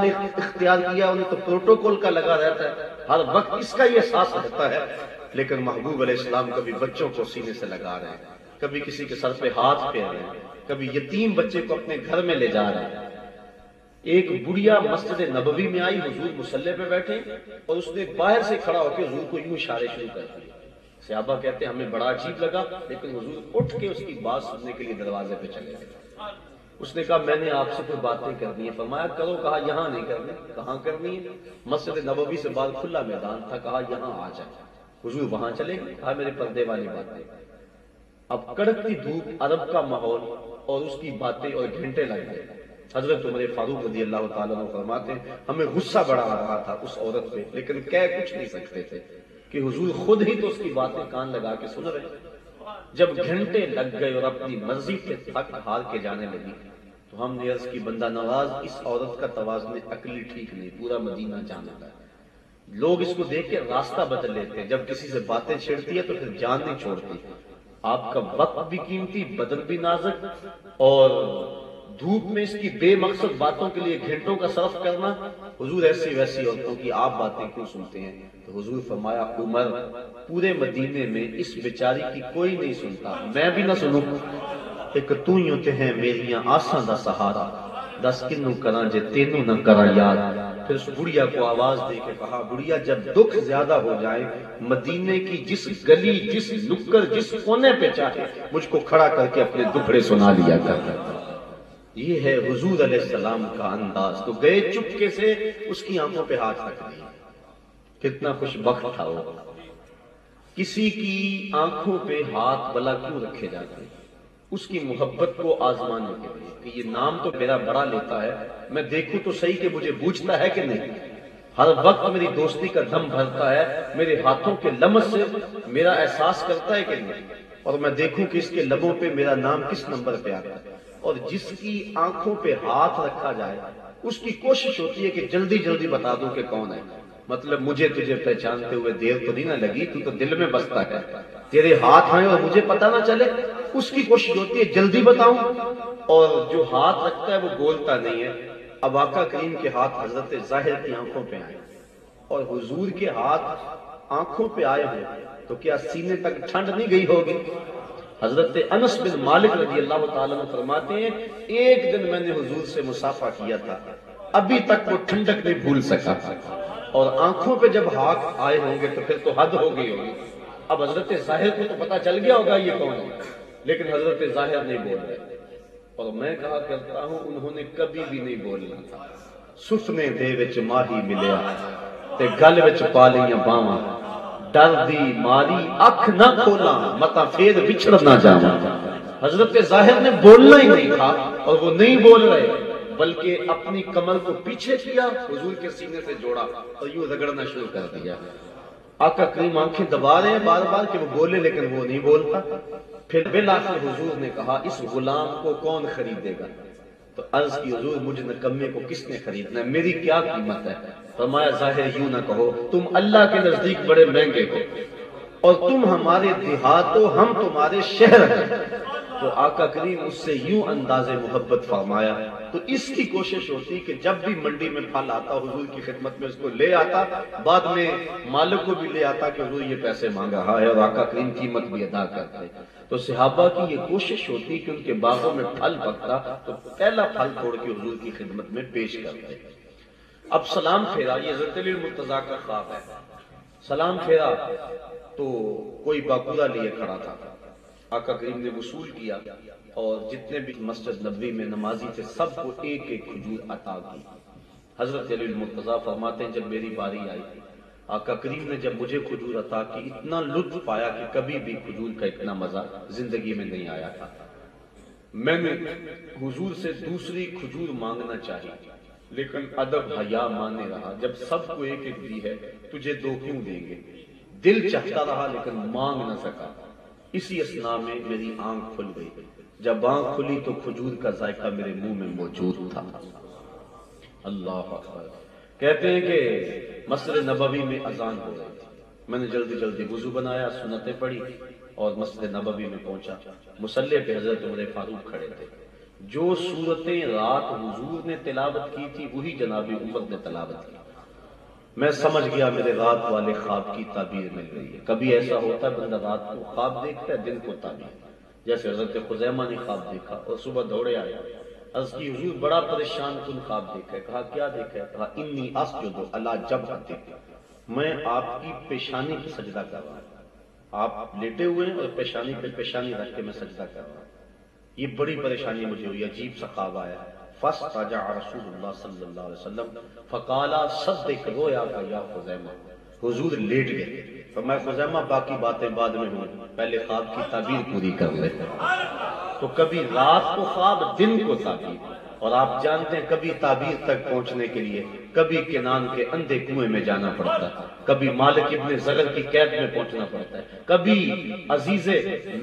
نے اختیار کیا انہیں تو پروٹوکول کا لگا رہتا ہے، ہر وقت اس کا یہ احساس رہتا ہے، لیکن محبوب علیہ السلام کبھی بچوں کو سینے سے لگا رہے ہیں، کبھی کسی کے سر پہ ہاتھ پھیر رہے ہیں، کبھی یتیم بچے کو اپنے گھر میں لے جا رہے ہیں۔ ایک بڑھیا مسجد نبوی میں آئی، حضور مصلی پہ بیٹھے اور اس نے باہر سے کھڑا ہو کے حضور کو یوں اشارے شروع کر دیے۔ صحابہ کہتے ہیں ہمیں بڑا عجیب لگا، لیکن حضور اٹھ کے اس کی بات سننے کے لیے دروازے پہ چلے گئے۔ اس نے کہا میں نے آپ سے کوئی باتیں کرنی ہے، فرمایا کرو، کہا یہاں نہیں کرنی، کہاں کرنی ہے؟ مسجد نبوی سے بعد کھلا میدان تھا، کہا یہاں آ جائے۔ حضور وہاں چلے گئے، کہا میرے پردے والی باتیں۔ اب کڑکتی دھوپ، عرب کا ماحول اور اس کی باتیں اور گھنٹے لگ گئے۔ حضرت عمر فاروق رضی اللہ تعالیٰ عنہ فرماتے ہیں ہمیں غصہ بڑا آ رہا تھا اس عورت پہ، لیکن کہہ کچھ نہیں سکتے تھے کہ حضور خود ہی تو اس کی باتیں کان لگا کے سن رہے۔ جب گھنٹے لگ گئے اور اپنی مرضی سے تھک ہار کے جانے لگی تو ہم نے عرض کی بندہ نواز اس عورت کا توازن عقلی ٹھیک نہیں، پورا مدینہ جانتا ہے، لوگ اس کو دیکھ کے راستہ بدل لیتے ہیں، جب کسی سے باتیں چھڑتی ہے تو پھر جان نہیں چھوڑتی۔ آپ کا وقت بھی قیمتی، بدن بھی نازک، اور دھوپ میں اس کی بے مقصد باتوں کے لیے گھنٹوں کا صرف کرنا، حضور ایسی ویسی عورتوں کی آپ باتیں کیوں سنتے ہیں؟ تو حضور فرمایا عمر پورے مدینے میں اس بیچاری کی کوئی نہیں سنتا، میں بھی نہ سنوں، ایک تو ہی ہوتے ہیں میریاں آساں دا سہارا، دس کنوں کراں جے تینوں نہ کراں یاد۔ پھر اس بڑھیا کو آواز دے کے کہا بڑھیا جب دکھ زیادہ ہو جائے مدینے کی جس گلی، جس نکڑ، جس کونے پہ چاہے مجھ کو کھڑا کر کے اپنے دکھڑے سنا لیا کر۔ یہ ہے حضور علیہ السلام کا انداز۔ تو گئے چپکے سے اس کی آنکھوں پہ ہاتھ رکھ دیا، کتنا خوش بخت تھا وہ۔ کسی کی آنکھوں پہ ہاتھ بلا کیوں رکھے جاتے ہیں؟ اس کی محبت کو آزمانے کے لیے کہ یہ نام تو میرا بڑا لیتا ہے، میں دیکھوں تو صحیح کہ مجھے بوجھتا ہے کہ نہیں، ہر وقت میری دوستی کا دم بھرتا ہے، میرے ہاتھوں کے لمس سے میرا احساس کرتا ہے کہ نہیں، اور میں دیکھوں کہ اس کے لبوں پہ میرا نام کس نمبر پہ آتا ہے۔ اور جس کی آنکھوں پہ ہاتھ رکھا جائے اس کی کوشش ہوتی ہے کہ جلدی جلدی بتا دوں کہ کون ہے، مطلب مجھے تجھے پہچانتے ہوئے دیر تو نہیں نہ لگی، تو دل میں بستا ہے، تیرے ہاتھ آئے اور مجھے پتہ نہ چلے، اس کی کوشش ہوتی ہے جلدی بتاؤں، اور جو ہاتھ رکھتا ہے وہ بولتا نہیں ہے۔ اب آقا کریم کے ہاتھ حضرت ظاہر کی آنکھوں پہ آئے اور حضور کے ہاتھ آنکھوں پہ آئے ہو تو کیا سینے تک ٹھنڈ نہیں گئی ہوگی؟ حضرت انس بن مالک رضی اللہ تعالیٰ عنہ فرماتے ہیں ایک دن میں نے حضور سے مصافحہ کیا تھا، ابھی تک وہ ٹھنڈک نہیں بھول سکا، اور آنکھوں پہ جب ہاتھ آئے ہوں گے تو پھر تو حد ہو گئی ہوگی۔ اب حضرت ظاہر کو تو پتا چل گیا ہوگا یہ کون ہے، لیکن حضرت ظاہر نہیں بول رہے، اور میں کہا کرتا ہوں انہوں نے کبھی بھی نہیں بولنا تھا۔ سفنے دے وچ ماہی ملیا تے گل وچ پا لیاں باواں، ڈر دی ماری اکھ نہ کھولا متا پھر بچھڑ نہ جاواں۔ حضرت ظاہر نے بولنا ہی نہیں تھا اور وہ نہیں بول رہے، بلکہ اپنی کمر کو پیچھے کیا، حضور کے سینے سے جوڑا اور یوں رگڑنا شروع کر دیا۔ آقا کریم آنکھیں دبا رہے ہیں بار بار کہ وہ بولے، لیکن وہ نہیں بولتا۔ پھر بالآخر حضور نے کہا اس غلام کو کون خریدے گا؟ تو عرض کی حضور مجھ نکمے کو کس نے خریدنا ہے، میری کیا قیمت ہے؟ فرمایا ظاہر یوں نہ کہو، تم اللہ کے نزدیک بڑے مہنگے ہو، اور تم ہمارے دیہات ہو، ہم تمہارے شہر ہیں۔ تو آقا کریم اس سے یوں انداز محبت فرمایا، تو اس کی کوشش ہوتی کہ جب بھی منڈی میں پھل آتا حضور کی خدمت میں اس کو لے آتا، بعد میں مالک کو بھی لے آتا کہ حضور یہ پیسے مانگ رہا ہے، اور آقا کریم قیمت بھی ادا کرتے۔ تو صحابہ کی یہ کوشش ہوتی کہ ان کے باغوں میں پھل پکتا تو پہلا پھل توڑ کے حضور کی خدمت میں پیش کرتے۔ اب سلام پھیرا، یہ ذوالجلال المرتضیٰ کا خواب ہے، سلام پھیرا تو کوئی باکورہ لیے کھڑا تھا، آقا کریم نے وصول کیا اور جتنے بھی مسجد نبوی میں نمازی تھے سب کو ایک ایک کھجور عطا کی۔ حضرت جلیل المرتضیٰ فرماتے ہیں جب میری باری آئی، آقا کریم نے جب مجھے کھجور عطا کی اتنا لطف پایا کہ کبھی بھی کھجور کا اتنا مزہ زندگی میں نہیں آیا تھا۔ میں نے حضور سے دوسری کھجور مانگنا چاہی، لیکن ادب حیا مانے رہا، جب سب کو ایک ایک دی ہے تجھے دو کیوں دیں گے؟ دل چاہتا رہا لیکن مانگ نہ سکا۔ اسی اسنا میں میری آنکھ کھل گئی، جب آنکھ کھلی تو کھجور کا ذائقہ میرے منہ میں موجود تھا۔ اللہ اکبر۔ کہتے ہیں کہ مسجد نبوی میں اذان ہو رہی تھی، میں نے جلدی جلدی وضو بنایا، سنتیں پڑھی اور مسجد نبوی میں پہنچا۔ مصلی پہ حضرت عمر فاروق کھڑے تھے، جو صورتیں رات حضور نے تلاوت کی تھی وہی جناب عمر نے تلاوت کی۔ میں سمجھ گیا میرے رات والے خواب کی تعبیر مل رہی ہے۔ کبھی ایسا ہوتا ہے بندہ رات کو خواب دیکھتا ہے، دن کو تعبیر، جیسے حضرت خزیمہ نے خواب دیکھا اور صبح دوڑے آئے، عرض کی حضور بڑا پریشان کن خواب دیکھا ہے۔ کہا کیا دیکھا ہے؟ کہا انی اسجد علی جبہتی، میں آپ کی پیشانی پہ سجدہ کر رہا ہوں، آپ لیٹے ہوئے ہیں اور پیشانی پہ پیشانی رکھ کے میں سجدہ کر رہا ہوں۔ یہ بڑی پریشانی مجھے ہوئی، عجیب سا خواب آیا۔ فاسترجع رسول اللہ صلی اللہ علیہ وسلم فقال صدق رؤیاک یا خزیمہ، حضور لیٹ گئے، فرمایا خزیمہ باقی باتیں بعد میں ہوں، پہلے خواب کی تعبیر پوری کر لے۔ تو کبھی رات کو خواب، دن کو تعبیر، اور آپ جانتے ہیں کبھی تعبیر تک پہنچنے کے لیے کبھی کنان کے اندھے کنویں میں جانا پڑتا ہے، کبھی مالک ابن زغر کی قید میں پہنچنا پڑتا ہے، کبھی عزیز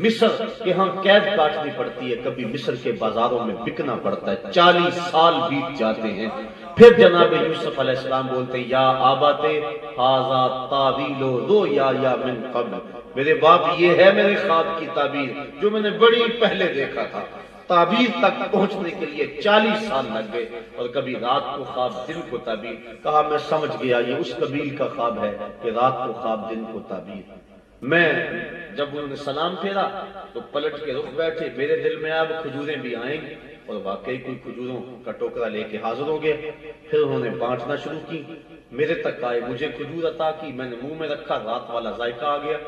مصر کے ہاں قید کاٹنی پڑتی ہے، کبھی مصر کے بازاروں میں بکنا پڑتا ہے۔ 40 سال بیت جاتے ہیں، پھر جناب یوسف علیہ السلام بولتے ہیں یا آبات ھذا تاویل رؤیا من قبل، میرے باپ یہ ہے میرے خواب کی تعبیر جو میں نے بڑی پہلے دیکھا تھا۔ تعبیر تک پہنچنے کے لیے 40 سال لگ گئے، اور کبھی رات کو خواب دن کو تعبیر۔ کہا میں سمجھ گیا یہ اس قبیل کا خواب ہے کہ رات کو خواب دن کو تعبیر۔ میں جب انہوں نے سلام پھیرا تو پلٹ کے رخ بیٹھے، میرے دل میں اب کھجوریں بھی آئیں گی، اور واقعی کوئی کھجوروں کا ٹوکرا لے کے حاضر ہو گئے۔ پھر انہوں نے بانٹنا شروع کی، میرے تک آئے، مجھے کھجور عطا کی، میں نے منہ میں رکھا، رات والا ذائقہ آ گیا۔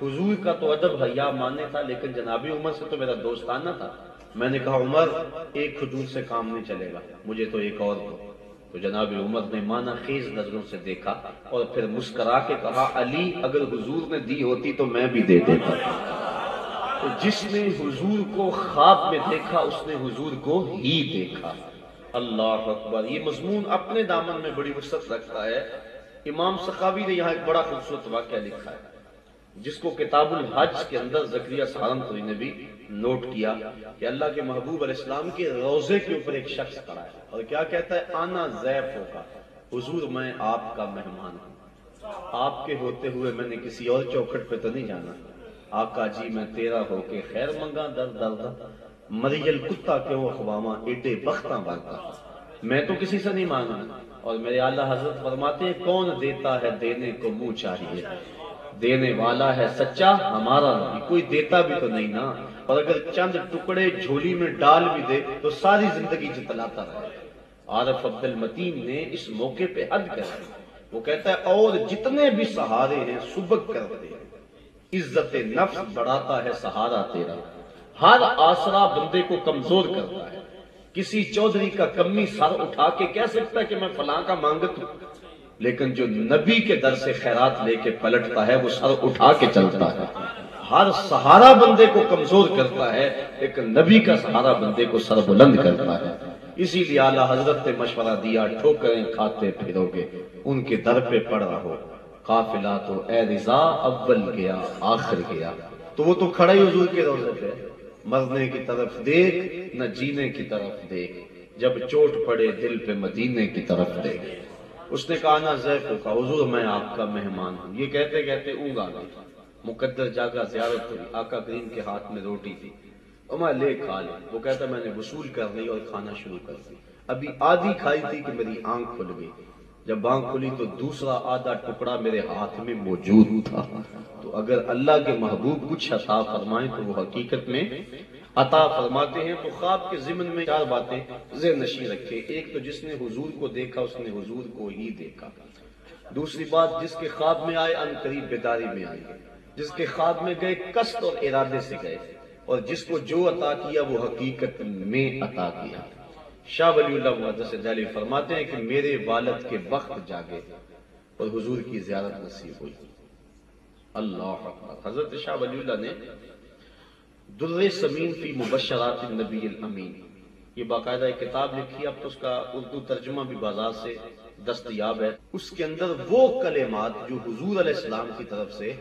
حضور کا تو ادب حیا ماننے تھا، لیکن جناب عمر سے تو میرا دوستانہ تھا۔ میں نے کہا عمر ایک کھجور سے کام نہیں چلے گا، مجھے تو ایک اور دو۔ تو جناب عمر نے مانا خیز نظروں سے دیکھا اور پھر مسکرا کے کہا علی اگر حضور نے دی ہوتی تو میں بھی دے دیتا۔ تو جس نے حضور کو خواب میں دیکھا اس نے حضور کو ہی دیکھا۔ اللہ اکبر۔ یہ مضمون اپنے دامن میں بڑی وسعت رکھتا ہے۔ امام سخاوی نے یہاں ایک بڑا خوبصورت واقعہ لکھا ہے جس کو کتاب الحج کے اندر زکریا سہارنپوری نے بھی نوٹ کیا کہ اللہ کے محبوب علیہ السلام کے روضے کے اوپر ایک شخص کھڑا ہے اور کیا کہتا ہے آنا ضیف ہوگا، حضور میں آپ کا مہمان ہوں، آپ کے ہوتے ہوئے میں نے کسی اور چوکھٹ پہ تو نہیں جانا، آقا جی میں تیرا ہو کے خیر منگا در در مریل کتا کے وہ اخواما ایڈے بختاں بارتا، میں تو کسی سے نہیں مانگا۔ اور میرے اعلیٰ حضرت فرماتے ہیں کون دیتا ہے دینے کو منہ چاہیے، دینے والا ہے سچا ہمارا نبی، کوئی دیتا بھی تو نہیں نا، اور اگر چند ٹکڑے جھولی میں ڈال بھی دے تو ساری زندگی جتلاتا رہے۔ عارف عبد المتین نے اس موقع پہ حد کر دی، وہ کہتا ہے اور جتنے بھی سہارے ہیں سبک کر دے، عزت نفس بڑھاتا ہے سہارا تیرا، ہر آسرا بندے کو کمزور کرتا ہے، کسی چودھری کا کمی سر اٹھا کے کہہ سکتا ہے کہ میں فلاں کا مانگت ہوں، لیکن جو نبی کے در سے خیرات لے کے پلٹتا ہے وہ سر اٹھا کے چلتا ہے۔ ہر سہارا بندے کو کمزور کرتا ہے لیکن نبی کا سہارا بندے کو سر بلند کرتا ہے۔ اسی لیے اعلیٰ حضرت نے مشورہ دیا ٹھوکریں کھاتے پھرو گے ان کے در پہ پڑ رہو، قافلہ تو اے رضا اول گیا آخر گیا۔ تو وہ تو کھڑا ہی حضور کے روضے پہ، مرنے کی طرف دیکھ نہ جینے کی طرف دیکھ، جب چوٹ پڑے دل پہ مدینے کی طرف دیکھ۔ اس نے کہا نا ضیف کا حضور میں آپ کا مہمان ہوں، یہ کہتے کہتے اونگ آ گئی، مقدر جاگا زیارت ہوئی، آقا کریم کے ہاتھ میں روٹی تھی، اور میں لے کھا لے، وہ کہتا میں نے وصول کر لی اور کھانا شروع کر دی، ابھی آدھی کھائی تھی کہ میری آنکھ کھل گئی، جب آنکھ کھلی تو دوسرا آدھا ٹکڑا میرے ہاتھ میں موجود تھا۔ تو اگر اللہ کے محبوب کچھ عطا فرمائیں تو وہ حقیقت میں عطا فرماتے ہیں۔ تو خواب کے ضمن میں 4 باتیں ذہن نشین رکھے، ایک تو جس نے حضور کو دیکھا اس نے حضور کو ہی دیکھا، دوسری بات جس کے خواب میں آئے ان قریب بیداری میں آئے، جس کے خواب میں گئے قصد اور ارادے سے گئے، اور جس کو جو عطا کیا وہ حقیقت میں عطا کیا۔ شاہ ولی اللہ محدث دہلوی فرماتے ہیں کہ میرے والد کے وقت جاگے اور حضور کی زیارت نصیب ہوئی۔ اللہ اکبر۔ حضرت شاہ ولی اللہ نے در ثمین فی مبشرات النبی الامین یہ باقاعدہ ایک کتاب لکھی، اب تو اس کا اردو ترجمہ بھی بازار سے دستیاب ہے۔ اس کے اندر وہ کلمات جو حضور علیہ السلام کی طرف سے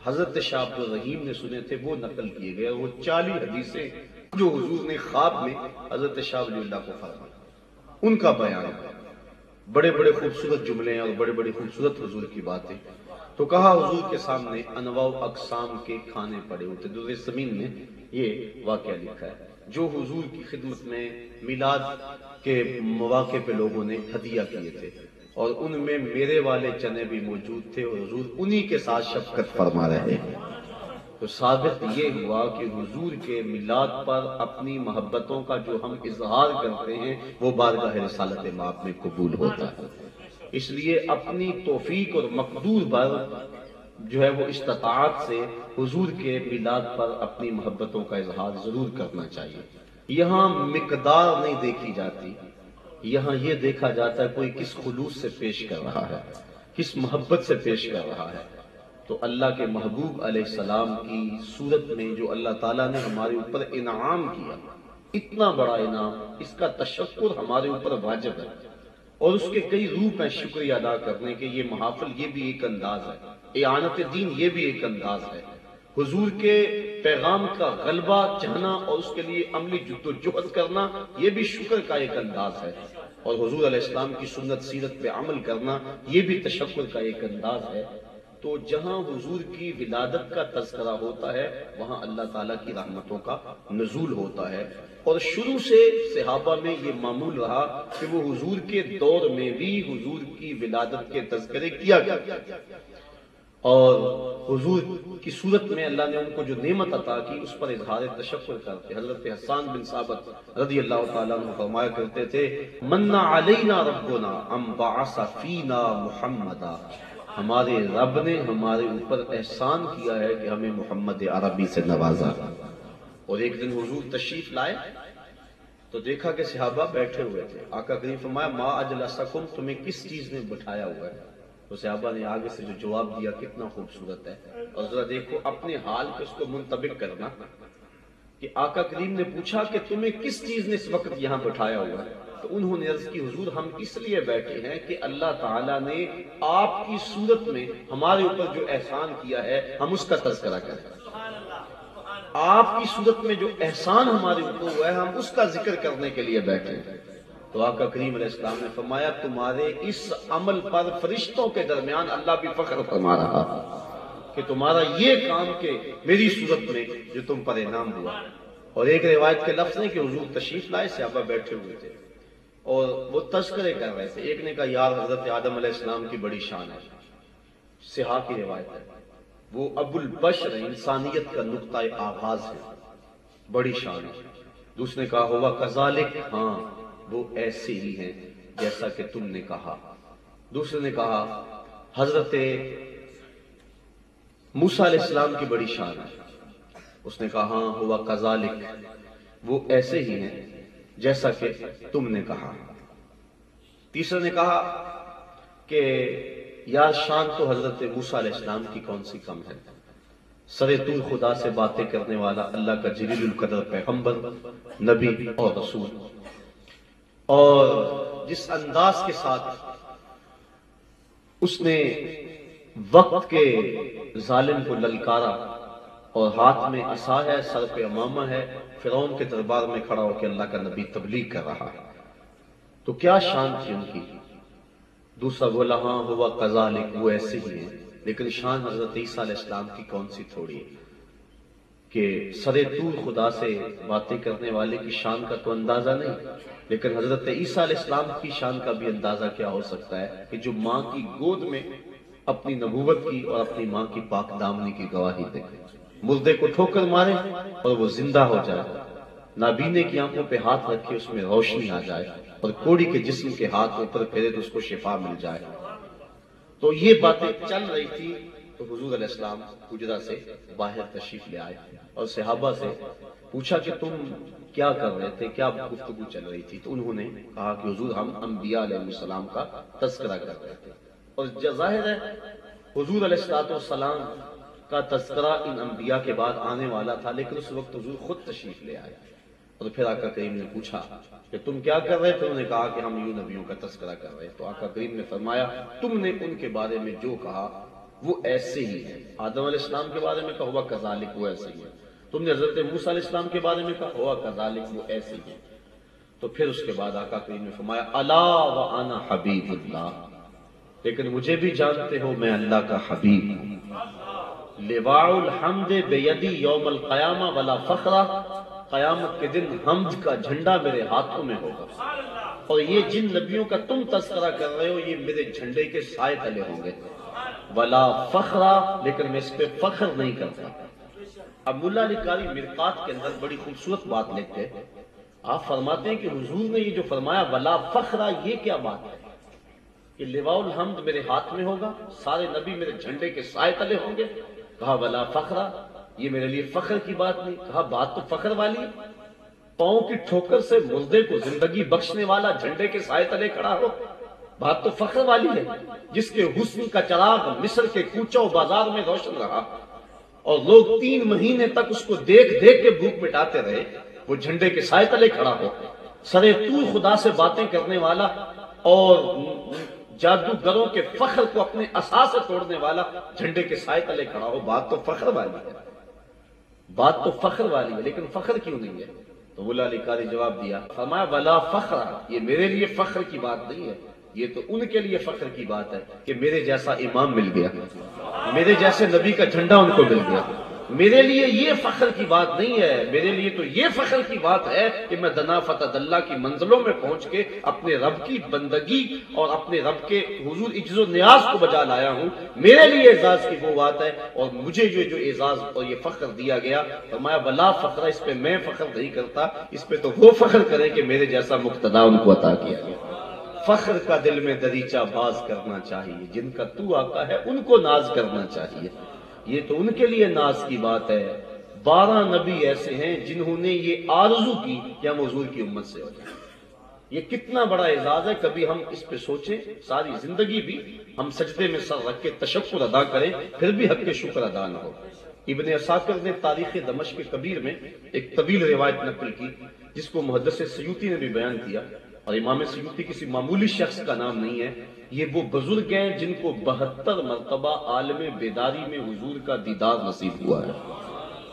حضرت شاہ عبد الرحیم نے سنے تھے وہ نقل کیے گئے، وہ 40 حدیثیں جو حضور نے خواب میں حضرت شاہ ولی اللہ کو فرمائی ان کا بیان ہے۔ بڑے بڑے خوبصورت جملے ہیں اور بڑے بڑے خوبصورت حضور کی باتیں۔ تو کہا حضور کے سامنے انواع و اقسام کے کھانے پڑے ہوتے، در ثمین میں یہ واقعہ لکھا ہے۔ جو حضور کی خدمت میں میلاد کے مواقع پہ لوگوں نے ہدیہ کیے تھے، اور ان میں میرے والے چنے بھی موجود تھے، اور حضور انہی کے ساتھ شفقت فرما رہے ہیں۔ تو ثابت یہ ہوا کہ حضور کے میلاد پر اپنی محبتوں کا جو ہم اظہار کرتے ہیں وہ بارگاہ رسالت مآب میں قبول ہوتا ہے۔ اس لیے اپنی توفیق اور مقدور پر جو ہے وہ استطاعت سے حضور کے میلاد پر اپنی محبتوں کا اظہار ضرور کرنا چاہیے۔ یہاں مقدار نہیں دیکھی جاتی، یہاں یہ دیکھا جاتا ہے کوئی کس خلوص سے پیش کر رہا ہے، کس محبت سے پیش کر رہا ہے۔ تو اللہ کے محبوب علیہ السلام کی صورت میں جو اللہ تعالیٰ نے ہمارے اوپر انعام کیا، اتنا بڑا انعام، اس کا تشکر ہمارے اوپر واجب ہے، اور اس کے کئی روپ ہیں شکریہ ادا کرنے کے۔ یہ محافل یہ بھی ایک انداز ہے، اعانت دین یہ بھی ایک انداز ہے، حضور کے پیغام کا غلبہ چاہنا اور اس کے لیے عملی جد و جہد کرنا یہ بھی شکر کا ایک انداز ہے، اور حضور علیہ السلام کی سنت سیرت پہ عمل کرنا یہ بھی تشکر کا ایک انداز ہے۔ تو جہاں حضور کی ولادت کا تذکرہ ہوتا ہے وہاں اللہ تعالیٰ کی رحمتوں کا نزول ہوتا ہے، اور شروع سے صحابہ میں یہ معمول رہا کہ وہ حضور کے دور میں بھی حضور کی ولادت کے تذکرے کیا کرتے تھے، اور حضور کی صورت میں اللہ نے ان کو جو نعمت عطا کی اس پر اظہار تشکر کرتے۔ حضرت حسان بن ثابت رضی اللہ تعالیٰ عنہ فرمایا کرتے تھے، من علینا ربنا ام بعث فینا محمدا، ہمارے رب نے ہمارے اوپر احسان کیا ہے کہ ہمیں محمد عربی سے نوازا۔ اور ایک دن حضور تشریف لائے تو دیکھا کہ صحابہ بیٹھے ہوئے تھے، آقا کریم فرمایا ما اجلسکم، تمہیں کس چیز نے بٹھایا ہوا ہے؟ تو صحابہ نے آگے سے جو جواب دیا کتنا خوبصورت ہے، اور ذرا دیکھو اپنے حال پہ اس کو منطبق کرنا کہ آقا کریم نے پوچھا کہ تمہیں کس چیز نے اس وقت یہاں بٹھایا ہوا ہے؟ تو انہوں نے عرض کی حضور ہم اس لیے بیٹھے ہیں کہ اللہ تعالیٰ نے آپ کی صورت میں ہمارے اوپر جو احسان کیا ہے ہم اس کا تذکرہ کریں، آپ کی صورت میں جو احسان ہمارے اوپر ہوا ہے ہم اس کا ذکر کرنے کے لیے بیٹھے ہیں۔ تو آقا کریم علیہ السلام نے فرمایا تمہارے اس عمل پر فرشتوں کے درمیان اللہ بھی فخر فرما رہا کہ تمہارا یہ کام کہ میری صورت میں جو تم پر انعام ہوا۔ اور ایک روایت کے لفظ نے کہ حضور تشریف لائے، صحابہ بیٹھے ہوئے تھے اور وہ تذکرے کر رہے تھے۔ ایک نے کہا یار حضرت آدم علیہ السلام کی بڑی شان ہے، صحاح کی روایت ہے، وہ ابو البشر انسانیت کا نقطہ آغاز ہے، بڑی شان ہے۔ دوسرے نے کہا ہوا کذالک، ہاں وہ ایسے ہی ہیں جیسا کہ تم نے کہا۔ دوسرے نے کہا حضرت موسیٰ علیہ السلام کی بڑی شان ہے، اس نے کہا ہاں ہوا کذالک، وہ ایسے ہی ہیں جیسا کہ تم نے کہا۔ تیسرے نے کہا کہ یا شان تو حضرت موسیٰ علیہ السلام کی کون سی کم ہے، سر طور خدا سے باتیں کرنے والا اللہ کا جلیل القدر پیغمبر، نبی اور رسول، اور جس انداز کے ساتھ اس نے وقت کے ظالم کو للکارا، اور ہاتھ میں عصا ہے، سر پہ امامہ ہے، فرعون کے دربار میں کھڑا ہو کے اللہ کا نبی تبلیغ کر رہا ہے، تو کیا شان تھی ان کی۔ دوسرا بولا ہاں ہوا کذالک، وہ ایسے ہی ہیں، لیکن شان حضرت عیسیٰ علیہ السلام کی کون سی تھوڑی ہے کہ سر طور خدا سے باتیں کرنے والے کی شان کا تو اندازہ نہیں، لیکن حضرت عیسیٰ علیہ السلام کی شان کا بھی اندازہ کیا ہو سکتا ہے کہ جو ماں کی گود میں اپنی نبوت کی اور اپنی ماں کی پاک دامنی کی گواہی دے، مردے کو ٹھوکر مارے اور وہ زندہ ہو جائے، نابینے کی آنکھوں پہ ہاتھ رکھے اس میں روشنی آ جائے، اور کوڑی کے جسم کے ہاتھ اوپر پھیرے تو اس کو شفا مل جائے۔ تو یہ باتیں چل رہی تھی تو حضور علیہ السلام حجرہ سے باہر تشریف لے آئے اور صحابہ سے پوچھا کہ تم کیا کر رہے تھے، کیا گفتگو چل رہی تھی؟ تو انہوں نے کہا کہ حضور ہم انبیاء علیہ السلام کا تذکرہ کر رہے تھے، اور ظاہر ہے حضور علیہ السلام کا تذکرہ ان انبیاء کے بعد آنے والا تھا، لیکن اس وقت حضور خود تشریف لے آئے۔ اور پھر آقا کریم نے پوچھا کہ تم کیا کر رہے تھے؟ انہوں نے کہا کہ ہم یوں نبیوں کا تذکرہ کر رہے ہیں۔ تو آقا کریم نے فرمایا تم نے ان کے بارے میں جو کہا وہ ایسے ہی ہے، آدم علیہ السلام کے بارے میں کہا ہوا کذالک، وہ ایسے ہی ہے، تم نے حضرت موسیٰ علیہ السلام کے بارے میں کہا ہوا کذالک، وہ ایسے ہی ہے۔ تو پھر اس کے بعد آقا کریم نے فرمایا الا وانا حبیب اللہ، لیکن مجھے بھی جانتے ہو میں اللہ کا حبیب ہوں، لواء الحمد بیدی یوم القیامہ ولا فخرہ، قیامت کے دن حمد کا جھنڈا میرے ہاتھوں میں ہوگا، اور یہ جن نبیوں کا تم تذکرہ کر رہے ہو یہ میرے جھنڈے کے سائے تلے ہوں گے۔ ولا فخرا، لیکن میں اس پہ فخر نہیں کرتا۔ اب ملا علی قاری مرقات کے اندر بڑی خوبصورت بات لکھتے ہیں، آپ فرماتے ہیں کہ حضور نے یہ جو فرمایا ولا فخرا، یہ کیا بات ہے کہ لواء الحمد میرے ہاتھ میں ہوگا، سارے نبی میرے جھنڈے کے سائے تلے ہوں گے؟ کہا ولا فخرا، یہ میرے لیے فخر کی بات نہیں۔ کہا بات تو فخر والی ہے، پاؤں کی ٹھوکر سے مردے کو زندگی بخشنے والا جھنڈے کے سائے تلے کھڑا ہو، بات تو فخر والی ہے۔ جس کے حسن کا چراغ مصر کے کوچوں بازار میں روشن رہا اور لوگ 3 مہینے تک اس کو دیکھ دیکھ کے بھوک مٹاتے رہے، وہ جھنڈے کے سائے تلے کھڑا ہو۔ سرے طور خدا سے باتیں کرنے والا اور جادوگروں کے فخر کو اپنے عصا سے توڑنے والا جھنڈے کے سائے تلے کھڑا ہو، بات تو فخر والی ہے، بات تو فخر والی ہے، لیکن فخر کیوں نہیں ہے؟ تو مولا علی قاری جواب دیا، فرمایا ولا فخر، یہ میرے لیے فخر کی بات نہیں ہے، یہ تو ان کے لیے فخر کی بات ہے کہ میرے جیسا امام مل گیا، میرے جیسے نبی کا جھنڈا ان کو مل گیا۔ میرے لیے یہ فخر کی بات نہیں ہے، میرے لیے تو یہ فخر کی بات ہے کہ میں دنا فتح اللہ کی منزلوں میں پہنچ کے اپنے رب کی بندگی اور اپنے رب کے حضور عجز و نیاز کو بجا لایا ہوں۔ میرے لیے اعزاز کی وہ بات ہے، اور مجھے یہ جو اعزاز اور یہ فخر دیا گیا، فرمایا بلا فخر، اس پہ میں فخر نہیں کرتا، اس پہ تو وہ فخر کرے کہ میرے جیسا مقتدا ان کو عطا کیا گیا۔ فخر کا دل میں دریچہ باز کرنا چاہیے، جن کا تو آقا ہے ان کو ناز کرنا چاہیے، یہ تو ان کے لیے ناز کی بات ہے۔ 12 نبی ایسے ہیں جنہوں نے یہ آرزو کی کہ ہم حضور کی امت سے ہو جائیں۔ یہ کتنا بڑا اعزاز ہے، کبھی ہم اس پہ سوچیں، ساری زندگی بھی ہم سجدے میں سر رکھ کے تشکر ادا کریں، پھر بھی حق کے شکر ادا نہ ہو۔ ابن عساکر نے تاریخ دمشق کبیر میں ایک طویل روایت نقل کی جس کو محدث سیوطی نے بھی بیان کیا، اور امام سیوطی کسی معمولی شخص کا نام نہیں ہے، یہ وہ بزرگ ہیں جن کو 72 مرتبہ عالم بیداری میں حضور کا دیدار نصیب ہوا ہے۔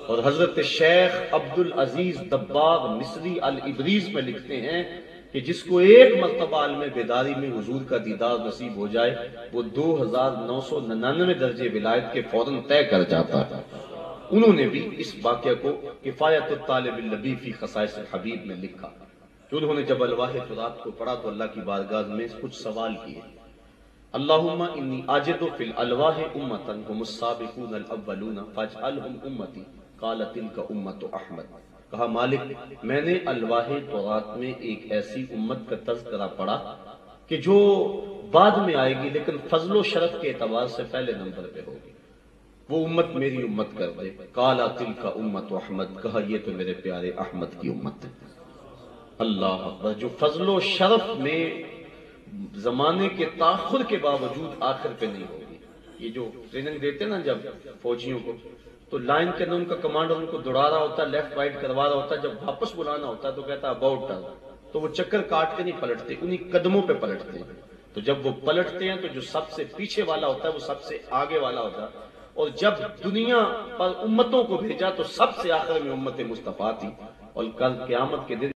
اور حضرت شیخ عبدالعزیز دباغ مصری الابریز میں لکھتے ہیں کہ جس کو 1 مرتبہ عالم بیداری میں حضور کا دیدار نصیب ہو جائے وہ 2999 درجے ولایت کے فوراً طے کر جاتا ہے۔ انہوں نے بھی اس واقعہ کو کفایت الطالب اللبیب فی خصائص الحبیب میں لکھا کہ انہوں نے جب الواح فرات کو پڑھا تو اللہ کی بارگاہ میں کچھ سوال کیے، اللہم انی آجد فی الالواح امتا ہم السابقون الاولون فاجعلہم امتی، قال تلک امت احمد۔ کہا مالک، میں نے الواح فرات میں ایک ایسی امت کا تذکرہ پڑھا کہ جو بعد میں آئے گی لیکن فضل و شرف کے اعتبار سے پہلے نمبر پہ ہوگی، وہ امت میری امت کر دے۔ قال تلک امت احمد، کہا یہ تو میرے پیارے احمد کی امت ہے۔ اللہ اکبر، جو فضل و شرف میں زمانے کے تاخر کے باوجود آخر پہ نہیں ہوگی۔ یہ جو ٹریننگ دیتے نا جب فوجیوں کو، تو لائن کے اندر ان کا کمانڈر ان کو دوڑا رہا ہوتا ہے، لیفٹ رائٹ کروا رہا ہوتا ہے، جب واپس بلانا ہوتا ہے تو کہتا ہے اباؤٹ ٹرن، تو وہ چکر کاٹ کے نہیں پلٹتے، انہی قدموں پہ پلٹتے ہیں۔ تو جب وہ پلٹتے ہیں تو جو سب سے پیچھے والا ہوتا ہے وہ سب سے آگے والا ہوتا ہے، اور جب دنیا پر امتوں کو بھیجا تو سب سے آخر میں امت مصطفیٰ تھی، اور کل قیامت کے دن